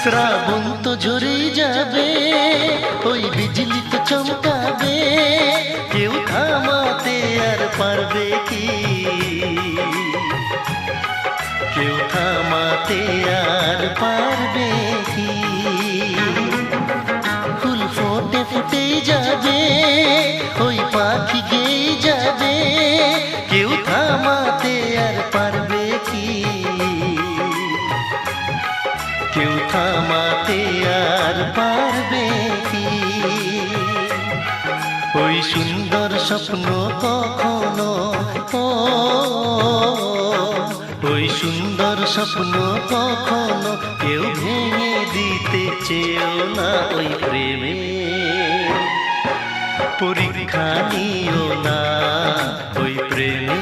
শ্রাবণ তো ঝরেই যাবে, ওই বিজলি তো চমকাবে, কেউ থামাতে আর পারবে কি, কেউ থামাতে আর পারবে কি। ফুল ফোটে ফুটেই যাবে, ওই পাখি গেয়ে যাবে, কেউ থামাতে আর পারবে কি, কেউ থামাতে আর পারবে কি। ওই সুন্দর স্বপ্ন কখনো, ওই সুন্দর স্বপ্ন কখনো কেউ ভেঙে দিতে চেয়েও না। ওই প্রেমে পরীক্ষা নিও না, ওই প্রেমে